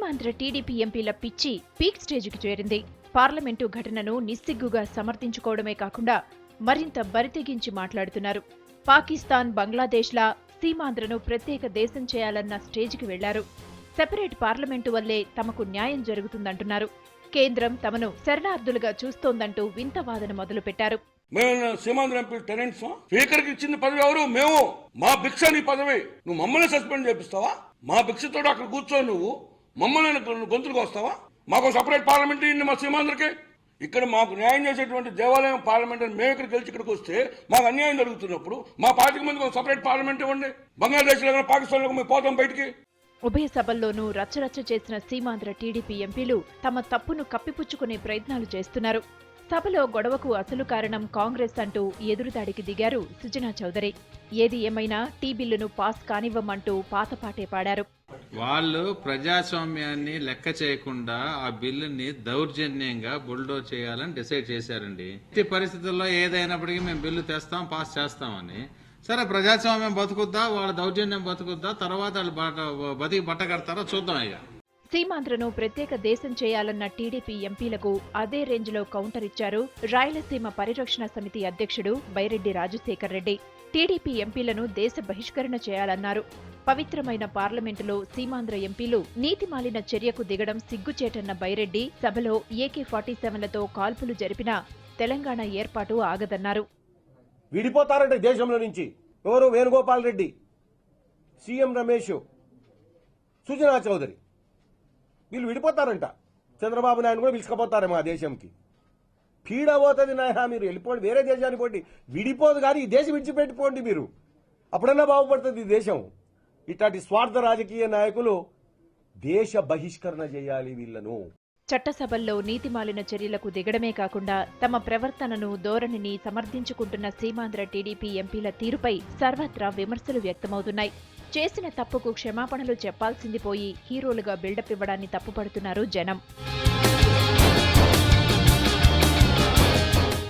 Seemandhra TDP ఎంపీల పిచ్చి peak స్టేజ్కి చేరింది. పార్లమెంటు ఘటనను నిస్సిగ్గుగా సమర్థించుకోవడమే కాకుండా మరింత బరితెగించి మాట్లాడుతున్నారు. పాకిస్తాన్, బంగ్లాదేశ్లా సీమాంధ్రను ప్రత్యేక దేశం చేయాలన్న స్టేజ్కి వెళ్లారు. సెపరేట్ పార్లమెంటు వల్లే తమకు న్యాయం జరుగుతుందంటున్నారు. కేంద్రం తమను శరణార్థులుగా చూస్తోందంటూ వింత వాదన మొదలుపెట్టారు. మేము సీమాంధ్ర ఎంపీ టెనెంట్స్ స్పీకర్కి ఇచ్చిన పదవి ఎవరు? మేము. మా భిక్ష నీ పదవి. నువ్వు మమ్మల్ని సస్పెండ్ చేపిస్తావా? మా భిక్షతో అక్కడ కూర్చో నువ్వు మమ్మల్ని గొంతులకు వస్తావా? మాకు సపరేట్ పార్లమెంట్ ఇవ్వండి మా సీమాంధ్రకి. ఇక్కడ మాకు న్యాయం చేసేటువంటి దేవాలయం పార్లమెంట్ అని మేము ఇక్కడ గెలిచి ఇక్కడికి వస్తే మాకు అన్యాయం జరుగుతున్నప్పుడు మా పార్టీకి మంది సపరేట్ పార్లమెంట్ ఇవ్వండి. బంగ్లాదేశ్లో పాకిస్తాన్లో మేము పోతాం బయటికి. ఉభయ సభల్లోనూ రచ్చరచ్చ చేసిన సీమాంధ్ర టీడీపీ ఎంపీలు తమ తప్పును కప్పిపుచ్చుకునే ప్రయత్నాలు చేస్తున్నారు. సభలో గొడవకు అసలు కారణం కాంగ్రెస్ అంటూ ఎదురుదాడికి దిగారు సుజనా చౌదరి. ఏది ఏమైనా టీ బిల్లును పాస్ కానివ్వమంటూ పాతపాటే పాడారు. వాళ్ళు ప్రజాస్వామ్యాన్ని లెక్క చేయకుండా ఆ బిల్లుని దౌర్జన్యంగా బుల్డోర్ చేయాలని డిసైడ్ చేశారండి. ఈ పరిస్థితుల్లో ఏదైనప్పటికీ మేము బిల్లు తెస్తాం, పాస్ చేస్తామని. సరే, ప్రజాస్వామ్యం బతుకుద్దా, వాళ్ళ దౌర్జన్యం బతుకుద్దా, తర్వాత వాళ్ళు బతికి బట్ట కడతారో చూద్దాం. ఇక సీమాంధ్రను ప్రత్యేక దేశం చేయాలన్న టీడీపీ ఎంపీలకు అదే రేంజ్లో కౌంటర్ ఇచ్చారు రాయలసీమ పరిరక్షణ సమితి అధ్యక్షుడు బైరెడ్డి రాజశేఖర్ రెడ్డి. టీడీపీ ఎంపీలను దేశ బహిష్కరణ చేయాలన్నారు. పవిత్రమైన పార్లమెంటులో సీమాంధ్ర ఎంపీలు నీతిమాలిన చర్యకు దిగడం సిగ్గుచేటన్న బైరెడ్డి సభలో AK-47లతో కాల్పులు జరిపినా తెలంగాణ ఏర్పాటు ఆగదన్నారు. విడిపోతారంటే దేశంలో నుంచి ఎవరు? వేణుగోపాల్ రెడ్డి, సీఎం రమేష్, సుజనా చౌదరి వీళ్ళు విడిపోతారంట. చంద్రబాబు నాయుడు కూడా పిలుచుకపోతారేమో ఆ దేశంకి. పీడ పోతుంది నాయన, మీరు వెళ్ళిపోండి, వేరే దేశానికి పోండి. విడిపోదు కానీ ఈ దేశం విడిచిపెట్టిపోండి మీరు, అప్పుడన్నా బాగుపడుతుంది ఈ దేశం. ఇట్లాంటి స్వార్థ రాజకీయ నాయకులు దేశ బహిష్కరణ చేయాలి వీళ్లను. చట్టసభల్లో నీతిమాలిన చర్యలకు దిగడమే కాకుండా తమ ప్రవర్తనను, ధోరణిని సమర్థించుకుంటున్న సీమాంధ్ర టీడీపీ ఎంపీల తీరుపై సర్వత్రా విమర్శలు వ్యక్తమవుతున్నాయి. చేసిన తప్పుకు క్షమాపణలు చెప్పాల్సింది పోయి హీరోలుగా బిల్డప్ ఇవ్వడాన్ని తప్పుపడుతున్నారు జనం.